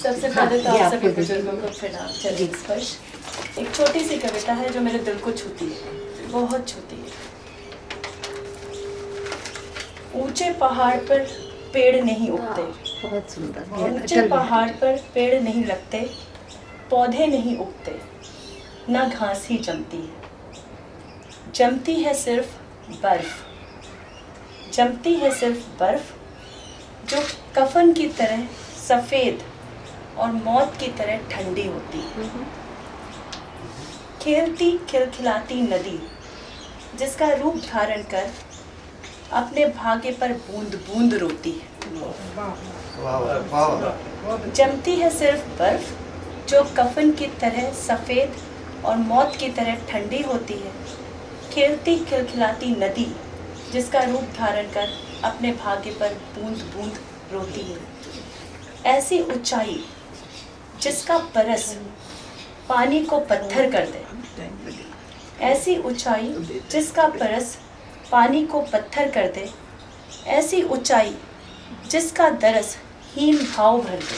सबसे पहले तो आप सभी बुजुर्गों को प्रणाम। चलिए स्पर्श एक छोटी सी कविता है जो मेरे दिल को छूती है, बहुत छूती है। ऊंचे पहाड़ पर पेड़ नहीं उगते, बहुत सुंदर। ऊंचे पहाड़ पर पेड़ नहीं लगते, पौधे नहीं उगते, ना घास ही जमती है। जमती है सिर्फ बर्फ, जमती है सिर्फ बर्फ, जो कफन की तरह सफ़ेद और मौत की तरह ठंडी होती है। खेलती खिलखिलाती नदी जिसका रूप धारण कर अपने भाग्य पर बूंद बूंद रोती है। जमती है सिर्फ बर्फ, जो कफन की तरह सफ़ेद और मौत की तरह ठंडी होती है। खेलती खिलखिलाती नदी जिसका रूप धारण कर अपने भाग्य पर बूंद बूंद रोती है। ऐसी ऊंचाई जिसका बरस पानी को पत्थर कर दे, ऐसी ऊंचाई जिसका बरस पानी को पत्थर कर दे, ऐसी ऊंचाई जिसका दरस हीन भाव भर दे,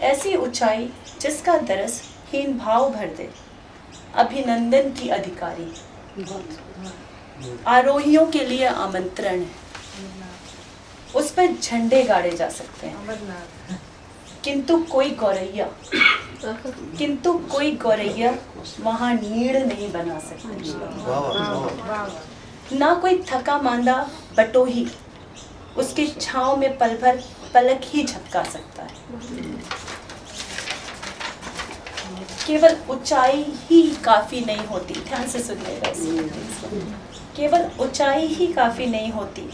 ऐसी ऊंचाई जिसका दरस हीन भाव भर दे। अभिनंदन की अधिकारी आरोहियों के लिए आमंत्रण है, उस पर झंडे गाड़े जा सकते हैं, किंतु कोई गौरैया वहाँ नीड़ नहीं बना सकती। ना कोई थका मांदा बटोही उसकी छांव में पल भर पलक ही झपका सकता है। केवल ऊंचाई ही काफी नहीं होती, ध्यान से सुनिएगा इसे। केवल ऊंचाई ही काफी नहीं होती,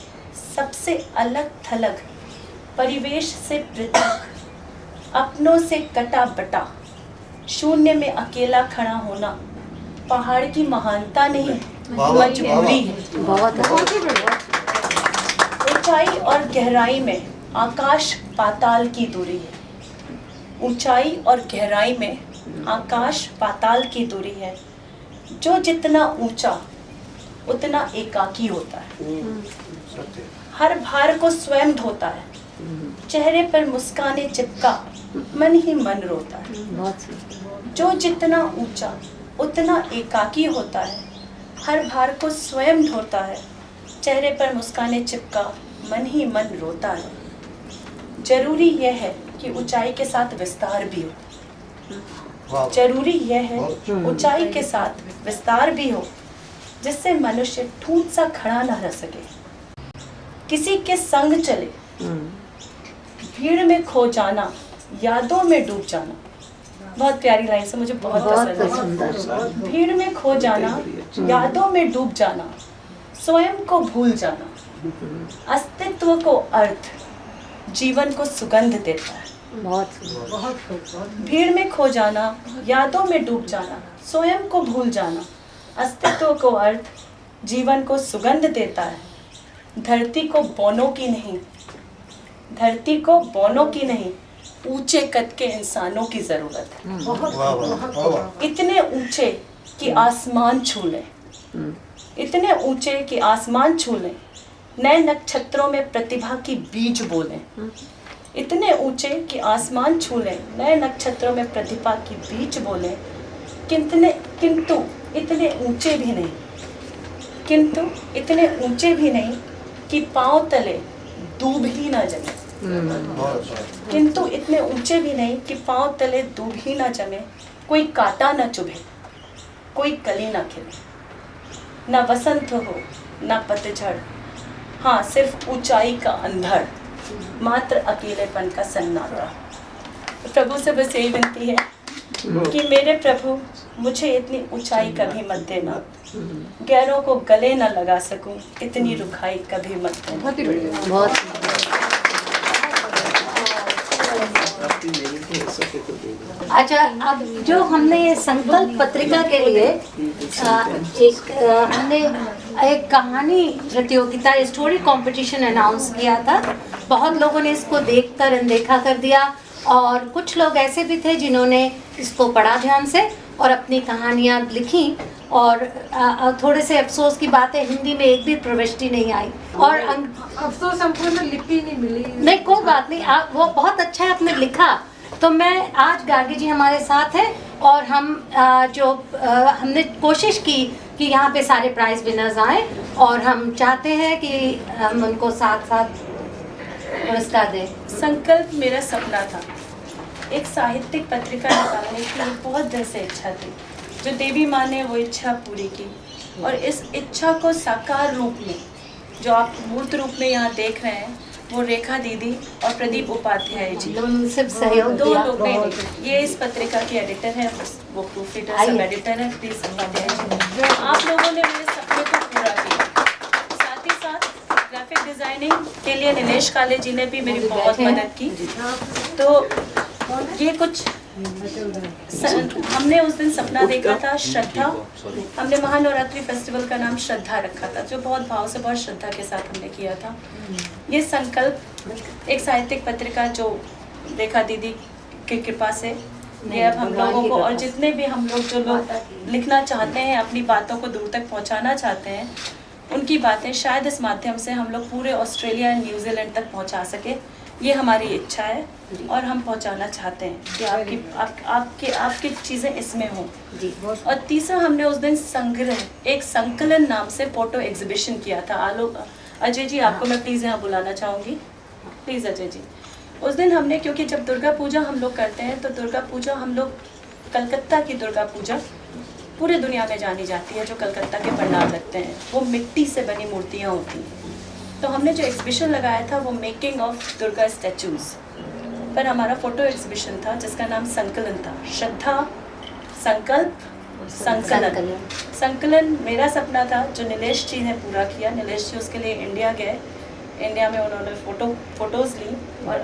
सबसे अलग थलग परिवेश से पृथक, अपनों से कटा बटा, शून्य में अकेला खड़ा होना पहाड़ की महानता नहीं, मजबूरी है। ऊंचाई और गहराई में आकाश पाताल की दूरी है, ऊंचाई और गहराई में आकाश पाताल की दूरी है। जो जितना ऊंचा उतना एकाकी होता है, हर भार को स्वयं ढोता है, चेहरे पर मुस्काने चिपका मन ही मन रोता है। जो जितना ऊंचा उतना एकाकी होता है, हर भार को स्वयं ढोता है, चेहरे पर मुस्काने चिपका मन ही मन रोता है। जरूरी यह है कि ऊंचाई के साथ विस्तार भी हो, जरूरी यह है ऊंचाई के साथ विस्तार भी हो, जिससे मनुष्य ठूंठ सा खड़ा न रह सके। किसी के संग चले, भीड़ में खो जाना, यादों में डूब जाना। बहुत प्यारी लाइन से, मुझे बहुत पसंद है। भीड़ में खो जाना, यादों में डूब जाना, स्वयं को भूल जाना, अस्तित्व को अर्थ, जीवन को सुगंध देता है। भीड़ में खो जाना, यादों में डूब जाना, स्वयं को भूल जाना, अस्तित्व को अर्थ, जीवन को सुगंध देता है। धरती को बौनों की नहीं, धरती को बौनों की नहीं, ऊंचे कद के इंसानों की जरूरत है। इतने ऊंचे कि आसमान छू लें, इतने ऊंचे कि आसमान छू लें, नए नक्षत्रों में प्रतिभा की बीज बोलें। इतने ऊंचे कि आसमान छू लें, नए नक्षत्रों में प्रतिभा की बीज बोलें। किंतु इतने ऊंचे भी नहीं, किंतु इतने ऊंचे भी नहीं कि पांव तले दूब ही ना जमे। किंतु इतने ऊंचे भी नहीं कि पांव तले दूब ही ना जमे, कोई कांटा न चुभे, कोई कली न खिले, न वसंत हो न पतझड़, हाँ सिर्फ ऊंचाई का अंधड़, मात्र अकेलेपन का सन्नाटा। प्रभु से बस यही विनती है कि मेरे प्रभु मुझे इतनी ऊंचाई कभी मत देना, गैरों को गले न लगा सकूं, इतनी रुखाई कभी मत देना। अच्छा, अब जो हमने ये संकल्प पत्रिका के लिए हमने एक कहानी प्रतियोगिता, स्टोरी कंपटीशन अनाउंस किया था। बहुत लोगों ने इसको देखकर अनदेखा कर दिया और कुछ लोग ऐसे भी थे जिन्होंने इसको पढ़ा ध्यान से और अपनी कहानियाँ लिखी। और थोड़े से अफसोस की बात है, हिंदी में एक भी प्रविष्टि नहीं आई। और अफसोस हमको ना लिपि नहीं मिली। नहीं, कोई बात नहीं, आप वो बहुत अच्छा है आपने लिखा, तो मैं आज गार्गी जी हमारे साथ है और हम हमने कोशिश की कि यहाँ पे सारे प्राइज विनर्स आए और हम चाहते हैं कि हम उनको साथ साथ पुरस्कार दें। संकल्प मेरा सपना था, एक साहित्यिक पत्रिका निकालने की बहुत दिल से इच्छा थी, जो देवी माँ ने वो इच्छा पूरी की और इस इच्छा को साकार रूप में जो आप मूर्त रूप में यहाँ देख रहे हैं वो रेखा दीदी और प्रदीप उपाध्याय जी सिर्फ सहयोग दो दिया। लोग नहीं, ये इस पत्रिका के एडिटर हैं, वो प्रूफ रीडर सब एडिटर हैं, प्लीज उपाध्याय जी। आप लोगों ने मेरे सपने को पूरा किया। साथ ही साथ ग्राफिक डिजाइनिंग के लिए नीलेश काले जी ने भी मेरी बहुत मदद की। तो ये कुछ हमने उस दिन सपना देखा था श्रद्धा, हमने महानवरात्रि फेस्टिवल का नाम श्रद्धा रखा था, जो बहुत भाव से बहुत श्रद्धा के साथ हमने किया था। ये संकल्प एक साहित्यिक पत्रिका जो रेखा दीदी की कृपा से ये अब हम लोगों को और जितने भी हम लोग जो लोग लिखना चाहते हैं, अपनी बातों को दूर तक पहुंचाना चाहते हैं, उनकी बातें शायद इस माध्यम से हम लोग पूरे ऑस्ट्रेलिया और न्यूजीलैंड तक पहुंचा सके। ये हमारी इच्छा है और हम पहुंचाना चाहते हैं कि आपकी चीज़ें इसमें हों। और तीसरा, हमने उस दिन संग्रह एक संकलन नाम से फोटो एग्जीबिशन किया था। अजय जी, आपको मैं प्लीज़ यहाँ बुलाना चाहूँगी, प्लीज़ अजय जी। उस दिन हमने, क्योंकि जब दुर्गा पूजा हम लोग करते हैं तो दुर्गा पूजा हम लोग कलकत्ता की दुर्गा पूजा पूरी दुनिया में जानी जाती है, जो कलकत्ता के पंडाल लगते हैं वो मिट्टी से बनी मूर्तियाँ होती हैं। तो हमने जो एग्जीबिशन लगाया था वो मेकिंग ऑफ दुर्गा स्टैचूज़ पर हमारा फ़ोटो एग्जीबिशन था, जिसका नाम संकलन था। श्रद्धा, संकल्प, संकलन। संकलन मेरा सपना था जो नीलेश जी ने पूरा किया। नीलेश जी उसके लिए इंडिया गए, इंडिया में उन्होंने फ़ोटोज़ ली और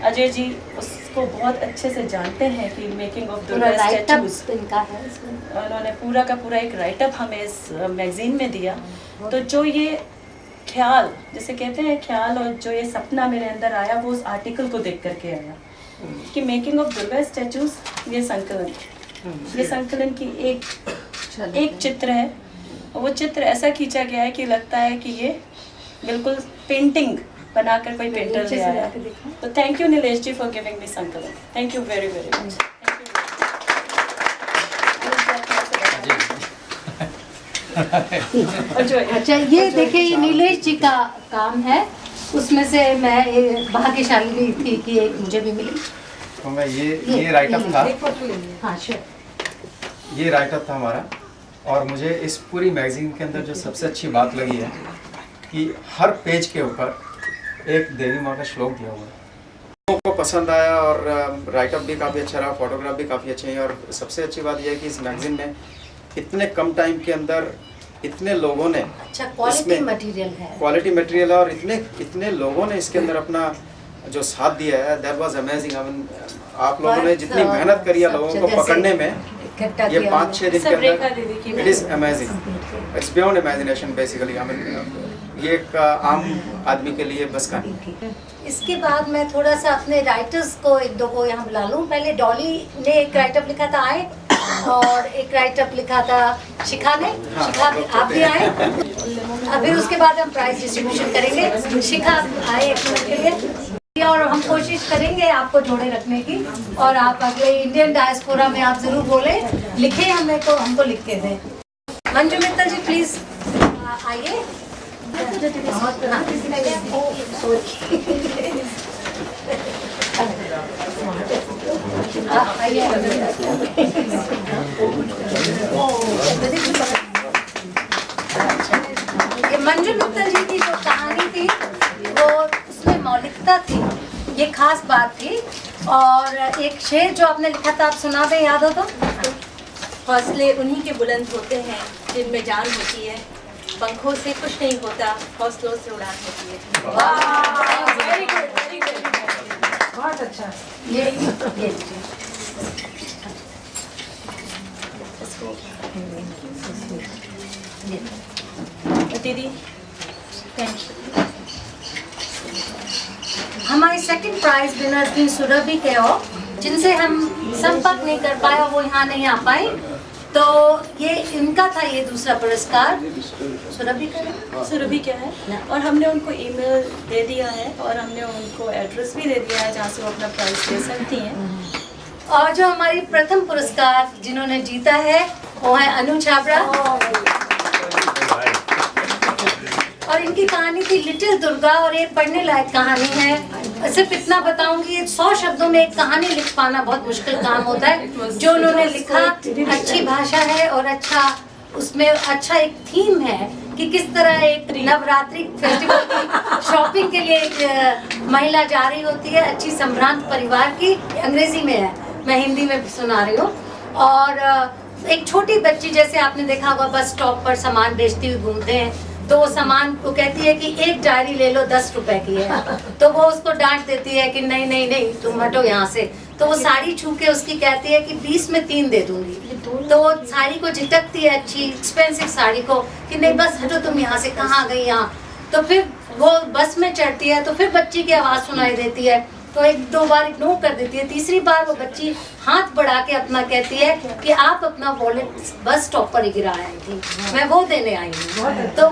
अजय जी उसको बहुत अच्छे से जानते हैं कि मेकिंग ऑफ दुर्गा स्टैचूज़ उन्होंने पूरा का पूरा एक राइटअप हमें इस मैगज़ीन में दिया। तो जो ये ख्याल, जिसे कहते हैं ख्याल, और जो ये सपना मेरे अंदर आया वो उस आर्टिकल को देख करके आया कि मेकिंग ऑफ दुर्गा स्टैचूज़, ये संकलन की एक चित्र है। और वो चित्र ऐसा खींचा गया है कि लगता है कि ये बिल्कुल पेंटिंग बनाकर कोई पेंटर ले आया। तो thank you Nilesh ji for giving me संकलन। Thank you very very much. अच्छा, ये देखिए, ये नीलेश जी का काम है, उसमें से मैं भाग्यशाली भी थी कि एक मुझे भी मिली। तो मैं ये राइटअप था। हाँ श्योर। ये राइटअप था हमारा, और मुझे इस पूरी मैगजीन के अंदर जो सबसे अच्छी बात लगी है कि हर पेज के ऊपर एक देवी माँ का श्लोक दिया हुआ है। लोगों को पसंद आया और राइटअप भी काफ़ी अच्छा रहा, फोटोग्राफ भी काफ़ी अच्छे हैं। और सबसे अच्छी बात यह है कि इस मैगजीन में इतने कम टाइम के अंदर इतने लोगों ने, अच्छा क्वालिटी मटेरियल है और इतने लोगों ने इसके अंदर अपना जो साथ दिया है, दैट वाज अमेजिंग। आप लोगों ने जितनी मेहनत करी है लोगों को पकड़ने में, ये 5-6 दिन के अंदर, it is amazing, it's beyond imagination basically. ये एक आम आदमी के लिए बस का नहीं। इसके बाद मैं थोड़ा सा अपने राइटर्स को एक दो को यहाँ बुला लूँ। पहले डॉली ने एक राइटअप लिखा था आए, और एक राइटअप लिखा था शिखा ने। शिखा आप भी आए। अभी उसके बाद हम प्राइज डिस्ट्रीब्यूशन करेंगे। शिखा आए एक मिनट के लिए, और हम कोशिश करेंगे आपको जोड़े रखने की। और आप अगले इंडियन डायस्पोरा में आप जरूर बोले, लिखे हमें तो हमको लिख के दें। मंजू मित्तल जी प्लीज आइए। ये मंजू मित्तल जी की जो कहानी थी वो उसमें मौलिकता थी, ये खास बात थी। और एक शेर जो आपने लिखा था, आप सुना दें, याद हो तो। हौसले उन्हीं के बुलंद होते हैं जिनमें जान होती है, पंखों से कुछ नहीं होता, हौसलों से उड़ान होती है। वेरी गुड, बहुत अच्छा। ये दीदी थैंक यू। हमारे सेकंड प्राइज विनर थी सुरभि केओ, जिनसे हम संपर्क नहीं कर पाए और वो यहाँ नहीं आ पाई। तो तो ये इनका था ये दूसरा पुरस्कार। सुरभि का है? सुरभि क्या है, और हमने उनको ईमेल दे दिया है और हमने उनको एड्रेस भी दे दिया है जहाँ से वो अपना प्राइस दे सकती हैं। और जो हमारी प्रथम पुरस्कार जिन्होंने जीता है वो है अनु छाबड़ा, और इनकी कहानी थी लिटिल दुर्गा, और ये पढ़ने लायक कहानी है। सिर्फ इतना बताऊंगी, 100 शब्दों में एक कहानी लिख पाना बहुत मुश्किल काम होता है। जो उन्होंने लिखा, अच्छी भाषा है और अच्छा उसमें अच्छा एक थीम है कि किस तरह एक नवरात्रि फेस्टिवल की शॉपिंग के लिए एक महिला जा रही होती है, अच्छी संभ्रांत परिवार की। अंग्रेजी में है, मैं हिंदी में सुना रही हूँ। और एक छोटी बच्ची, जैसे आपने देखा होगा बस स्टॉप पर सामान बेचती हुई घूमते हैं, तो वो सामान को कहती है कि एक डायरी ले लो 10 रुपए की है, तो वो उसको डांट देती है कि नहीं नहीं नहीं तुम हटो यहाँ से। तो वो साड़ी छू के उसकी कहती है कि 20 में 3 दे दूंगी। तो वो साड़ी को झिटकती है, अच्छी एक्सपेंसिव साड़ी को, कि नहीं बस हटो तुम यहाँ से, कहाँ गई यहाँ। तो फिर वो बस में चढ़ती है, तो फिर बच्ची की आवाज़ सुनाई देती है, तो 1-2 बार इग्नोर कर देती है। तीसरी बार वो बच्ची हाथ बढ़ा के अपना कहती है कि आप अपना वॉलेट बस स्टॉप पर ही गिरा आई थी, मैं वो देने आई हूँ। तो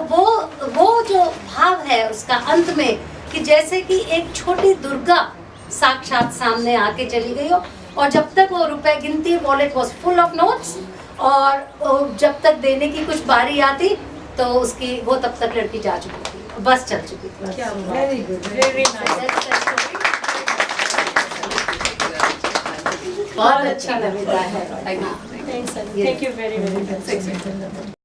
वो जो भाव है उसका अंत में, कि जैसे कि एक छोटी दुर्गा साक्षात सामने आके चली गई हो, और जब तक वो रुपए गिनती, wallet was full of notes, और जब तक देने की कुछ बारी आती तो उसकी वो तब तक लड़की जा चुकी थी, बस चल चुकी थी। वेरी गुड, वेरी नाइस, बहुत अच्छी कविता है। Thank you very very much.